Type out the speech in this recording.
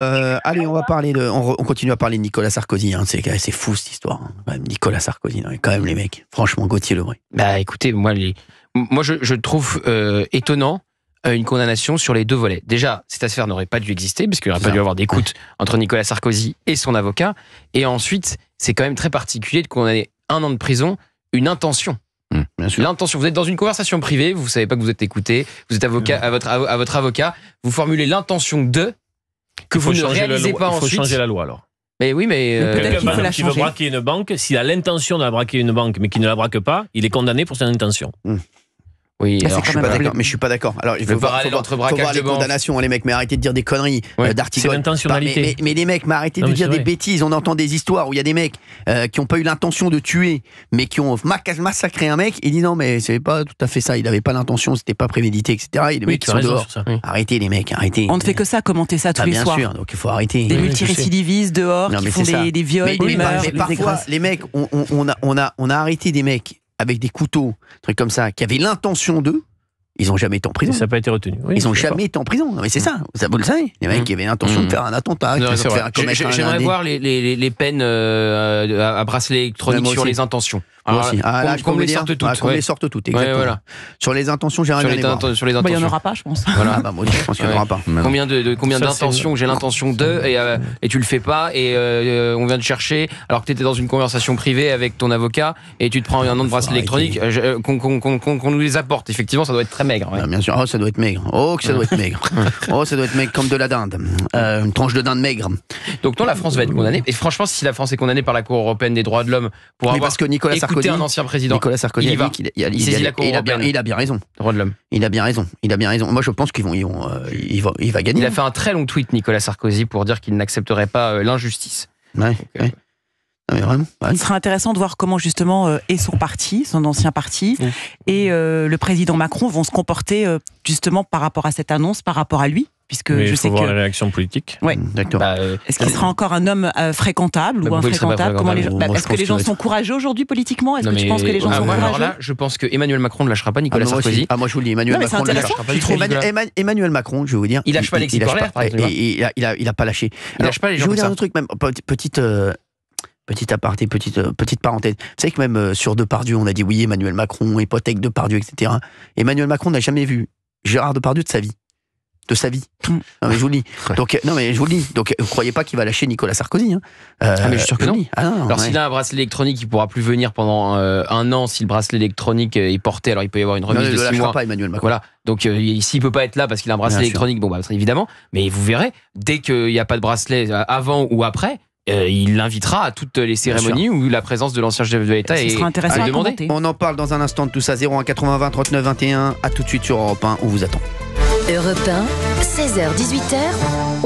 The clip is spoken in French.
Allez, on continue à parler de Nicolas Sarkozy. Hein. C'est fou cette histoire. Hein. Quand même, Nicolas Sarkozy, non, quand même les mecs. Franchement, Gauthier Lebret. Bah écoutez, moi je trouve étonnant une condamnation sur les deux volets. Déjà, cette affaire n'aurait pas dû exister parce qu'il n'aurait pas dû avoir d'écoute entre Nicolas Sarkozy et son avocat. Et ensuite, c'est quand même très particulier de condamner 1 an de prison une intention. Bien sûr. L'intention, vous êtes dans une conversation privée, vous savez pas que vous êtes écouté, vous êtes avocat à votre avocat, vous formulez l'intention de que vous ne réalisez pas ensuite. Il faut changer la loi alors. Mais oui, mais peut-être qu'il faut la Qui veut changer. braquer une banque, s'il a l'intention de braquer une banque mais qui ne la braque pas, il est condamné pour son intention. oui. Mais alors, c'est Je suis quand pas même d'accord, mais je suis pas d'accord. Alors, il Le faut voir parallèle entre braquage voir de les banque. condamnations, les mecs, mais arrêtez de dire des conneries, Ouais. d'articles. C'est l'intentionnalité. Mais les mecs, mais arrêtez Non, de mais dire c'est des vrai. bêtises. On entend des histoires où il y a des mecs qui n'ont pas eu l'intention de tuer, mais qui ont massacré un mec. Et dit non, mais c'est pas tout à fait ça. Il n'avait pas l'intention, c'était pas prémédité, etc. Et les mecs qui tu as sont raison dehors. sur ça. Arrêtez les mecs, arrêtez. On ne fait que ça, commenter ça tous les bien soirs. sûr, donc il faut arrêter. Des Oui, multirécidivistes dehors Non, qui mais font c'est ça. des viols, des meurtres, mais des parfois, dégrasses. les mecs, on a arrêté des mecs avec des couteaux, trucs comme ça, qui avaient l'intention d'eux. Ils n'ont jamais été en Et prison. ça n'a pas été retenu. Oui, Ils n'ont je suis jamais été en prison. Non, mais c'est ça. Vous le savez. Les mecs qui avaient l'intention de faire un attentat, Non, de c'est faire vrai. commettre un J'aimerais voir les peines à bracelet électronique Moi sur aussi. les intentions. Moi Alors, aussi. Ah, là, je peux qu'on vous les dire. sorte toutes. Ah, qu'on ouais. les sorte toutes, Ouais, exactement. voilà. Sur les intentions, j'aimerais Sur bien les, les voir. sur les Bah, il n'y en intentions. aura pas, je pense. Voilà. Ah bah moi aussi, je pense qu'il n'y en aura pas. Combien Ça, d'intentions, j'ai l'intention de, et tu le fais pas, et on vient te chercher, alors que tu étais dans une conversation privée avec ton avocat, et tu te prends un an de bracelet électronique, qu'on nous les apporte. Effectivement, ça doit être très maigre. Ouais. Ah, bien sûr. Oh, ça doit être maigre. Oh, que ça doit être maigre. Oh, ça doit être maigre comme de la dinde. Une tranche de dinde maigre. Donc non, la France va être condamnée. Et franchement, si la France est condamnée par la Cour européenne des droits de l'homme pour Oui, avoir parce que Nicolas écouté Sarkozy, un ancien président, Nicolas Sarkozy il y a va. dit qu'il Il saisit la Cour européenne. il a bien raison. droits de l'homme. Il a bien raison. Moi, je pense il va gagner. Il a fait un très long tweet, Nicolas Sarkozy, pour dire qu'il n'accepterait pas l'injustice. Ouais. Non, mais vraiment. Ouais. Il sera intéressant de voir comment justement et son parti, son ancien parti, et le président Macron vont se comporter justement par rapport à cette annonce, par rapport à lui, puisque Mais je il sais faut voir que... la réaction politique. Ouais. D'accord. Bah, Est-ce qu'il sera encore un homme fréquentable ou pourquoi il serait pas infréquentable? Comment les gens... fréquentable? Moi, je Est-ce que pense les gens qu'il sont courageux aujourd'hui politiquement? Est-ce que tu penses que les gens sont alors courageux? là, je pense que Emmanuel Macron ne lâchera pas Nicolas Sarkozy. Moi je vous le dis, Emmanuel Non, mais c'est Macron ne intéressant, lâchera pas. tu trouves, Emmanuel Macron, je vais vous dire, Il lâche pas Alexis Corlère, par exemple. il a pas lâché. Il lâche pas les Je gens vais vous comme dire ça. un truc, même petite aparté, petite parenthèse. Vous savez que même sur Depardieu, on a dit oui, Emmanuel Macron, hypothèque Depardieu, etc. Emmanuel Macron n'a jamais vu Gérard Depardieu de sa vie. Non mais je vous le dis. Donc Donc vous croyez pas qu'il va lâcher Nicolas Sarkozy hein. Mais je suis sûr que je vous non. le dis. Ah non. Alors ouais. s'il a un bracelet électronique, il pourra plus venir pendant un an. Si le bracelet électronique est porté, alors il peut y avoir une Non, remise il de ne 6 lâchera mois. pas Emmanuel Macron. Voilà. Donc s'il peut pas être là parce qu'il a un bracelet Bien sûr. électronique, bon bah évidemment. Mais vous verrez, dès qu'il n'y a pas de bracelet avant ou après, il l'invitera à toutes les cérémonies où la présence de l'ancien chef de l'État Ce est sera intéressant à demandée. commenter. On en parle dans un instant de tout ça. 01 80 20 39 21. À tout de suite sur Europe 1. On vous attend. Europe 1, 16h-18h.